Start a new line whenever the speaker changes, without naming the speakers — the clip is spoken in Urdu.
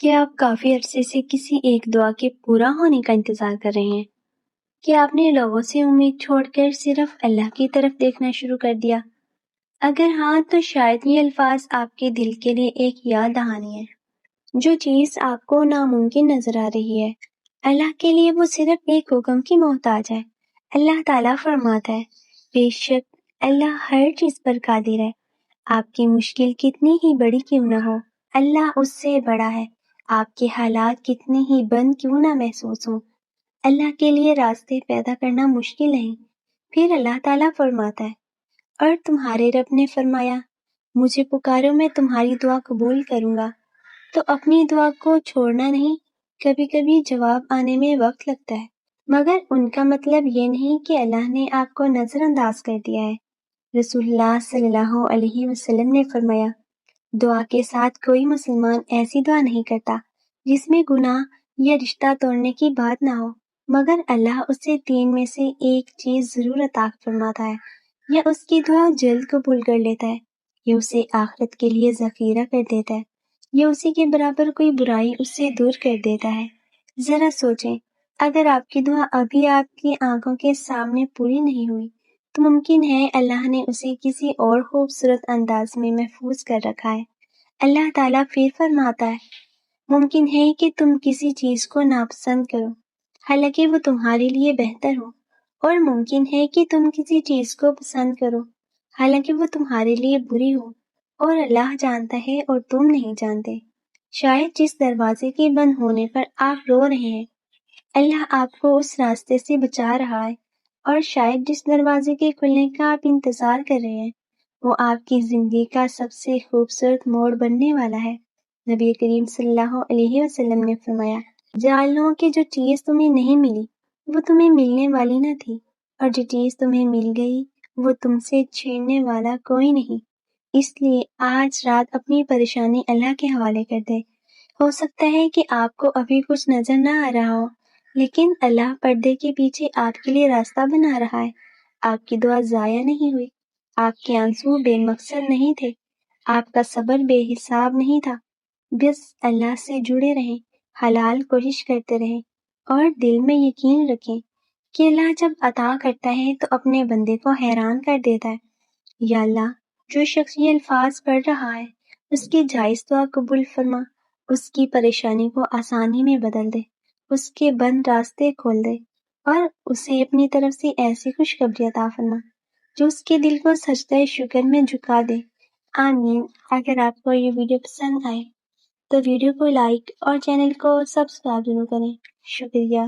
کیا آپ کافی عرصے سے کسی ایک دعا کے پورا ہونے کا انتظار کر رہے ہیں؟ کیا آپ نے لوگوں سے امید چھوڑ کر صرف اللہ کی طرف دیکھنا شروع کر دیا؟ اگر ہاں تو شاید یہ الفاظ آپ کے دل کے لیے ایک یاد دہانی ہے۔ جو چیز آپ کو ناممکن نظر آ رہی ہے، اللہ کے لیے وہ صرف ایک حکم کی محتاج ہے۔ اللہ تعالیٰ فرماتا ہے، بے شک اللہ ہر چیز پر قادر ہے۔ آپ کی مشکل کتنی ہی بڑی کیوں نہ ہو، اللہ اس سے بڑا ہے۔ آپ کے حالات کتنے ہی بند کیوں نہ محسوس ہوں، اللہ کے لیے راستے پیدا کرنا مشکل نہیں۔ پھر اللہ تعالیٰ فرماتا ہے، اور تمہارے رب نے فرمایا، مجھے پکارو میں تمہاری دعا قبول کروں گا۔ تو اپنی دعا کو چھوڑنا نہیں۔ کبھی کبھی جواب آنے میں وقت لگتا ہے، مگر ان کا مطلب یہ نہیں کہ اللہ نے آپ کو نظر انداز کر دیا ہے۔ رسول اللہ صلی اللہ علیہ وسلم نے فرمایا، دعا کے ساتھ کوئی مسلمان ایسی دعا نہیں کرتا جس میں گناہ یا رشتہ توڑنے کی بات نہ ہو، مگر اللہ اسے 3 میں سے ایک چیز ضرور عطا فرماتا ہے۔ یا اس کی دعا جلد قبول کر لیتا ہے، یا اسے آخرت کے لیے ذخیرہ کر دیتا ہے، یا اسی کے برابر کوئی برائی اس سے دور کر دیتا ہے۔ ذرا سوچیں، اگر آپ کی دعا ابھی آپ کی آنکھوں کے سامنے پوری نہیں ہوئی تو ممکن ہے اللہ نے اسے کسی اور خوبصورت انداز میں محفوظ کر رکھا ہے۔ اللہ تعالیٰ پھر فرماتا ہے، ممکن ہے کہ تم کسی چیز کو ناپسند کرو حالانکہ وہ تمہارے لیے بہتر ہو، اور ممکن ہے کہ تم کسی چیز کو پسند کرو حالانکہ وہ تمہارے لیے بری ہو، اور اللہ جانتا ہے اور تم نہیں جانتے۔ شاید جس دروازے کے بند ہونے پر آپ رو رہے ہیں، اللہ آپ کو اس راستے سے بچا رہا ہے، اور شاید جس دروازے کے کھلنے کا آپ انتظار کر رہے ہیں وہ آپ کی زندگی کا سب سے خوبصورت موڑ بننے والا ہے۔ نبی کریم صلی اللہ علیہ وسلم نے فرمایا، جان لو کہ جو چیز تمہیں نہیں ملی وہ تمہیں ملنے والی نہ تھی، اور جو چیز تمہیں مل گئی وہ تم سے چھیننے والا کوئی نہیں۔ اس لیے آج رات اپنی پریشانی اللہ کے حوالے کر دے۔ ہو سکتا ہے کہ آپ کو ابھی کچھ نظر نہ آ رہا ہو، لیکن اللہ پردے کے پیچھے آپ کے لیے راستہ بنا رہا ہے۔ آپ کی دعا ضائع نہیں ہوئی، آپ کے آنسو بے مقصد نہیں تھے، آپ کا صبر بے حساب نہیں تھا۔ بس اللہ سے جڑے رہیں، حلال کوشش کرتے رہیں، اور دل میں یقین رکھیں کہ اللہ جب عطا کرتا ہے تو اپنے بندے کو حیران کر دیتا ہے۔ یا اللہ، جو شخص یہ الفاظ پڑھ رہا ہے اس کی جائز دعا قبول فرما، اس کی پریشانی کو آسانی میں بدل دے، اس کے بند راستے کھول دے، اور اسے اپنی طرف سے ایسی خوشخبری عطا فرما جو اس کے دل کو سجدہ شکر میں جھکا دے۔ آمین۔ اگر آپ کو یہ ویڈیو پسند آئے تو ویڈیو کو لائک اور چینل کو سبسکرائب ضرور کریں۔ شکریہ۔